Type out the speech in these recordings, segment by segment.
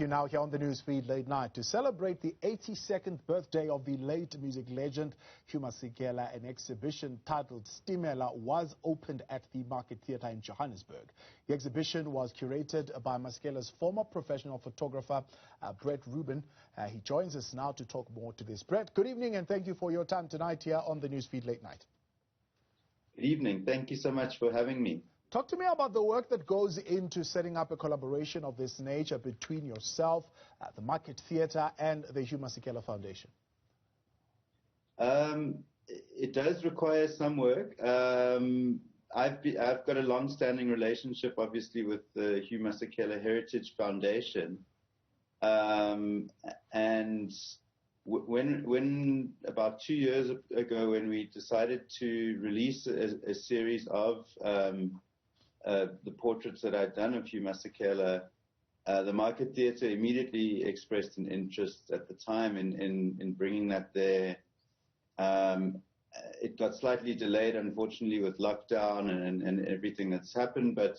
You now here on the newsfeed late night to celebrate the 82nd birthday of the late music legend Hugh Masekela. An exhibition titled Stimela was opened at the Market Theatre in Johannesburg. The exhibition was curated by Masekela's former professional photographer, Rubin. He joins us now to talk more to this. Brett, good evening and thank you for your time tonight here on the newsfeed late night. Good evening. Thank you so much for having me. Talk to me about the work that goes into setting up a collaboration of this nature between yourself, the Market Theatre, and the Hugh Masekela Foundation. It does require some work. I've got a long-standing relationship, obviously, with the Hugh Masekela Heritage Foundation, and when about 2 years ago, when we decided to release a series of the portraits that I'd done of Hugh Masekela, the Market Theatre immediately expressed an interest at the time in bringing that there. It got slightly delayed, unfortunately, with lockdown and everything that's happened, but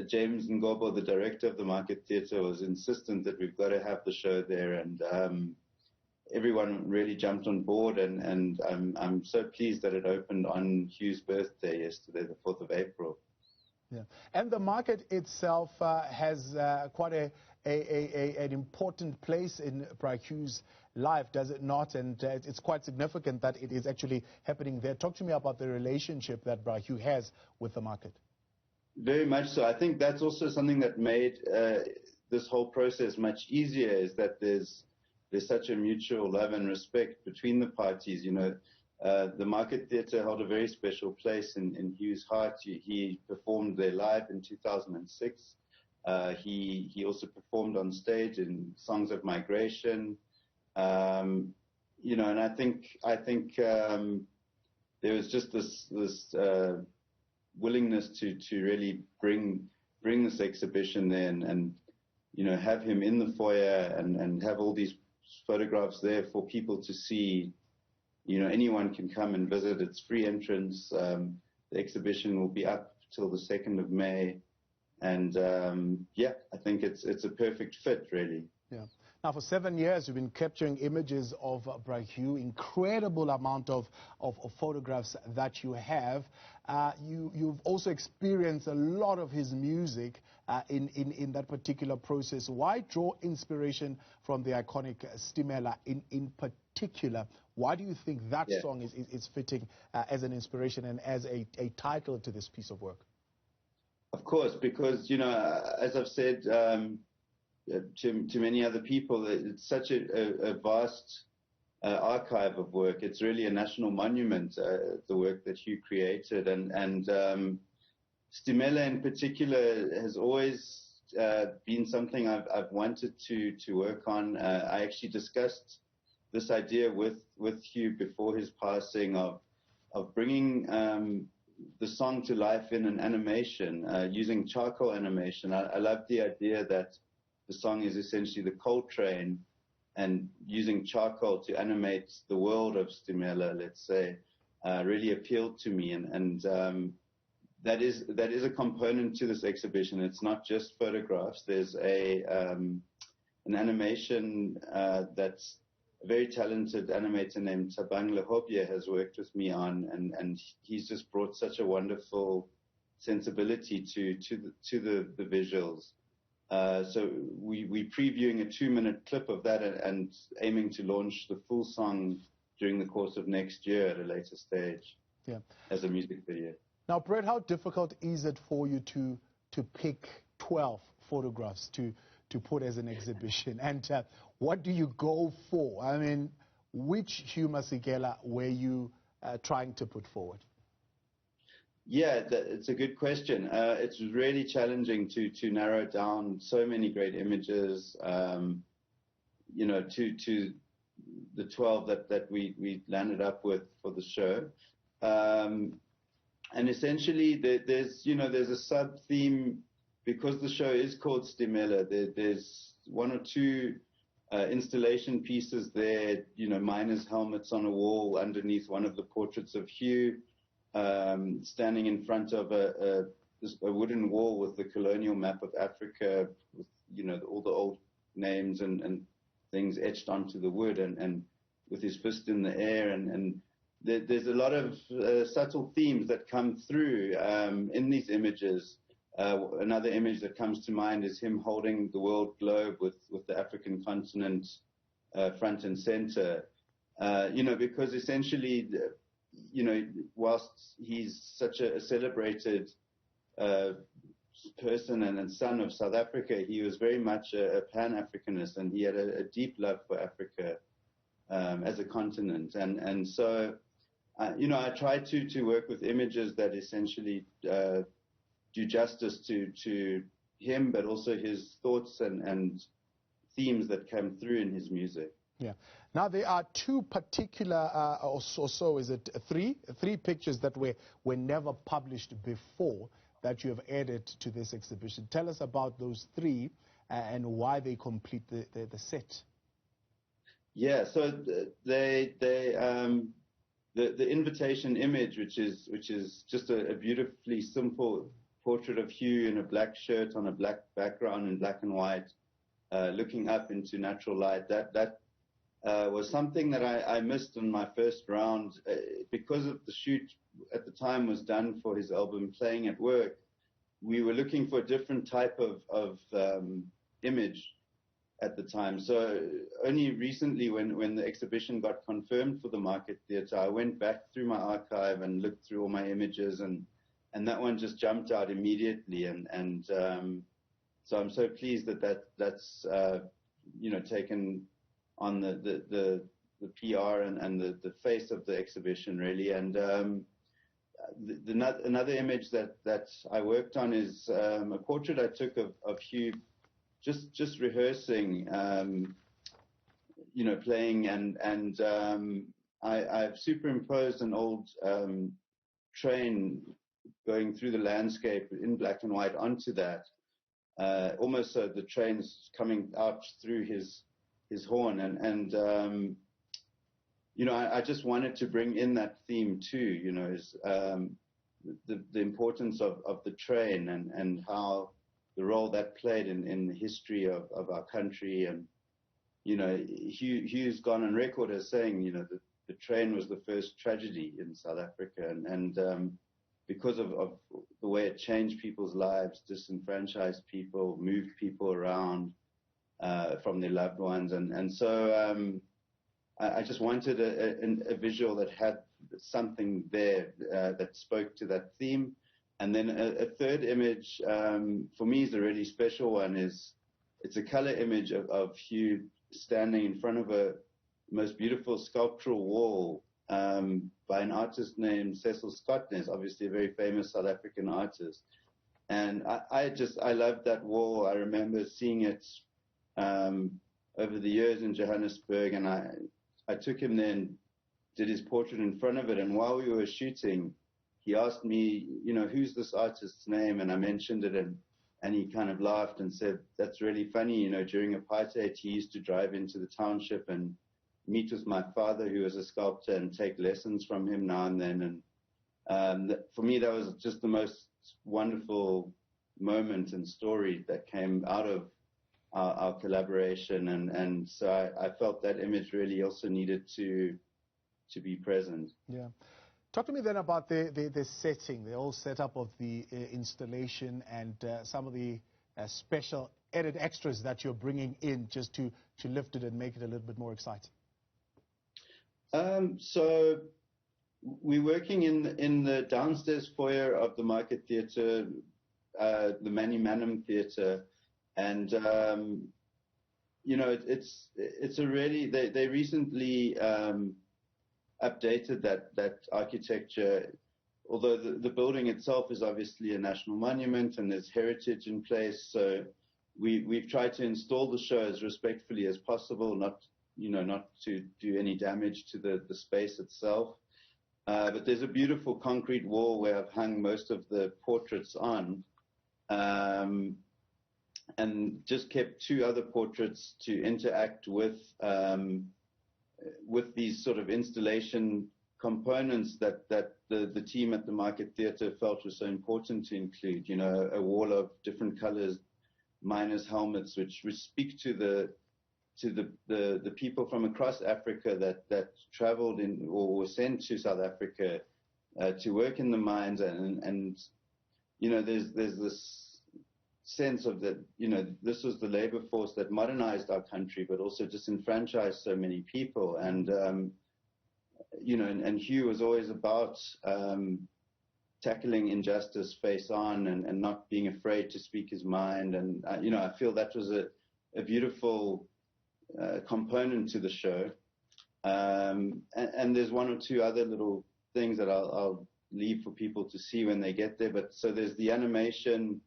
James Ngobo, the director of the Market Theatre, was insistent that we've got to have the show there, and everyone really jumped on board, and I'm so pleased that it opened on Hugh's birthday yesterday, the 4th of April. Yeah, and the market itself has quite an important place in Hugh's life, does it not? And it's quite significant that it is actually happening there. Talk to me about the relationship that Hugh has with the market. Very much so. I think that's also something that made this whole process much easier, is that there's such a mutual love and respect between the parties. You know, the Market Theatre held a very special place in Hugh's heart. He performed there live in 2006. He also performed on stage in Songs of Migration. You know, and I think there was just this willingness to really bring this exhibition there and you know, have him in the foyer and have all these photographs there for people to see. You know, anyone can come and visit. It's free entrance. The exhibition will be up till the 2nd of May. And yeah, I think it's a perfect fit, really. Yeah. Now, for 7 years, you've been capturing images of Hugh, incredible amount of photographs that you have. You've also experienced a lot of his music in that particular process. Why draw inspiration from the iconic Stimela in particular? Why do you think that song is fitting as an inspiration and as a title to this piece of work? Of course, because, you know, as I've said to many other people, it's such a vast archive of work. It's really a national monument, the work that Hugh created. And Stimela in particular has always been something I've wanted to work on. I actually discussed this idea with Hugh before his passing of bringing the song to life in an animation, using charcoal animation. I love the idea that the song is essentially the coal train, and using charcoal to animate the world of Stimela, let's say, really appealed to me. And that is a component to this exhibition. It's not just photographs. There's an animation that's a very talented animator named Tabang Lehobye has worked with me on, and he's just brought such a wonderful sensibility to the visuals. So we're previewing a 2-minute clip of that and aiming to launch the full song during the course of next year at a later stage as a music video. Now, Brett, how difficult is it for you to pick 12 photographs to put as an exhibition? And what do you go for? I mean, which Hugh Masekela were you trying to put forward? Yeah, it's a good question. It's really challenging to narrow down so many great images, you know, to the 12 that we landed up with for the show. And essentially, there's a sub-theme, because the show is called Stimela. There's 1 or 2 installation pieces there, you know, miners' helmets on a wall underneath one of the portraits of Hugh, standing in front of a wooden wall with the colonial map of Africa, with all the old names and things etched onto the wood, and with his fist in the air, and there's a lot of subtle themes that come through in these images. Another image that comes to mind is him holding the world globe with the African continent front and center. Because essentially, whilst he's such a celebrated person and son of South Africa, he was very much a Pan-Africanist, and he had a deep love for Africa as a continent. And so, I try to work with images that essentially do justice to him, but also his thoughts and themes that come through in his music. Yeah. Now, there are two particular, is it three pictures that were never published before that you have added to this exhibition. Tell us about those three and why they complete the set. Yeah, so the invitation image, which is just a beautifully simple portrait of Hugh in a black shirt on a black background in black and white, looking up into natural light. That was something that I missed in my first round because of the shoot at the time was done for his album Playing at Work. We were looking for a different type of image at the time. So only recently, when the exhibition got confirmed for the Market Theatre, I went back through my archive and looked through all my images, and that one just jumped out immediately. And so I'm so pleased that's taken on the PR and the face of the exhibition, really. And another image that I worked on is a portrait I took of Hugh just rehearsing, playing, and I've superimposed an old train going through the landscape in black and white onto that, almost so the train's coming out through his horn, and I just wanted to bring in that theme too, the importance of the train and how the role that played in the history of our country. And Hugh's gone on record as saying the train was the first tragedy in South Africa, and because of the way it changed people's lives, disenfranchised people, moved people around from their loved ones, and so I just wanted a visual that had something there that spoke to that theme. And then a third image, for me, is a really special one. It's a color image of Hugh standing in front of a most beautiful sculptural wall by an artist named Cecil Scottness, obviously a very famous South African artist. And I loved that wall. I remember seeing it over the years in Johannesburg, and I took him there and did his portrait in front of it. And while we were shooting, he asked me, who's this artist's name? And I mentioned it, and he kind of laughed and said, that's really funny. During apartheid, he used to drive into the township and meet with my father, who was a sculptor, and take lessons from him now and then. And for me, that was just the most wonderful moment and story that came out of our collaboration. And so I felt that image really also needed to be present. Yeah. Talk to me then about the setting, the whole setup of the installation, and some of the special added extras that you're bringing in just to lift it and make it a little bit more exciting. So we're working in the downstairs foyer of the Market Theatre, the Manny Manham Theatre, and it's a really they recently updated that architecture, although the building itself is obviously a national monument and there's heritage in place. So we've tried to install the show as respectfully as possible, not to do any damage to the space itself. But there's a beautiful concrete wall where I've hung most of the portraits on, and just kept two other portraits to interact with these sort of installation components that the team at the Market Theatre felt was so important to include. A wall of different colors miners' helmets, which speak to the people from across Africa that traveled in or were sent to South Africa to work in the mines, and there's this sense of that, this was the labor force that modernized our country, but also disenfranchised so many people. And, and Hugh was always about tackling injustice face on and not being afraid to speak his mind. And, I feel that was a beautiful component to the show. And there's one or two other little things that I'll leave for people to see when they get there. But so there's the animation,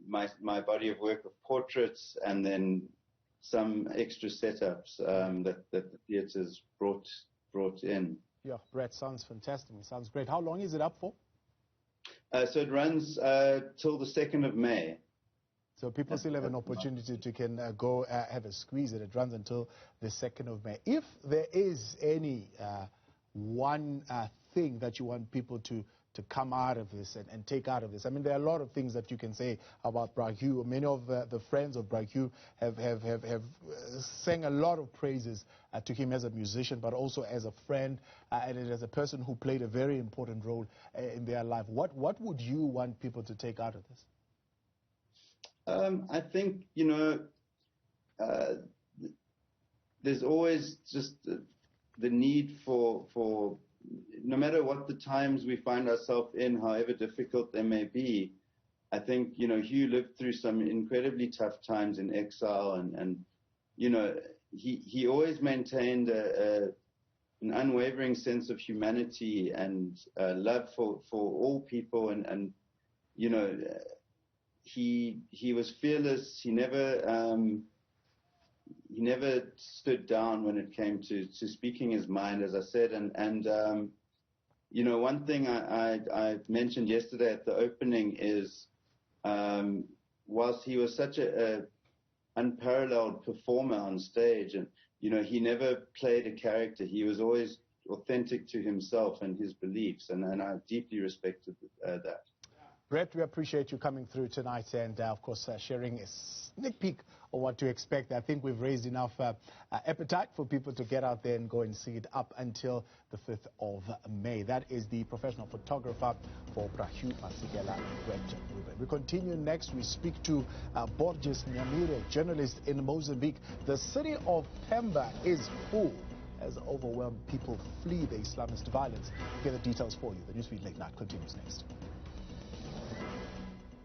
my body of work of portraits, and then some extra setups that the theatre's brought in. Yeah, Brett, sounds fantastic. Sounds great. How long is it up for? So it runs till the 2nd of May. So people still have an opportunity to go have a squeeze, and it runs until the 2nd of May. If there is any one thing that you want people to come out of this and take out of this, I mean, there are a lot of things that you can say about Bra Hugh. Many of the friends of Bra Hugh have sang a lot of praises to him as a musician, but also as a friend and as a person who played a very important role in their life. What would you want people to take out of this? I think, there's always just the need for no matter what the times we find ourselves in, however difficult they may be. I think, Hugh lived through some incredibly tough times in exile, and he always maintained an unwavering sense of humanity and love for all people, and he was fearless. He never stood down when it came to speaking his mind, as I said. And one thing I mentioned yesterday at the opening is, whilst he was such a unparalleled performer on stage, and he never played a character. He was always authentic to himself and his beliefs, and I deeply respected that. Brett, we appreciate you coming through tonight and, of course, sharing a sneak peek of what to expect. I think we've raised enough appetite for people to get out there and go and see it up until the 5th of May. That is the professional photographer for Hugh Masekela, Brett Rubin. We continue next. We speak to Borges Nyamire, journalist in Mozambique. The city of Pemba is full as overwhelmed people flee the Islamist violence. We'll get the details for you. The Newsfeed Late Night continues next.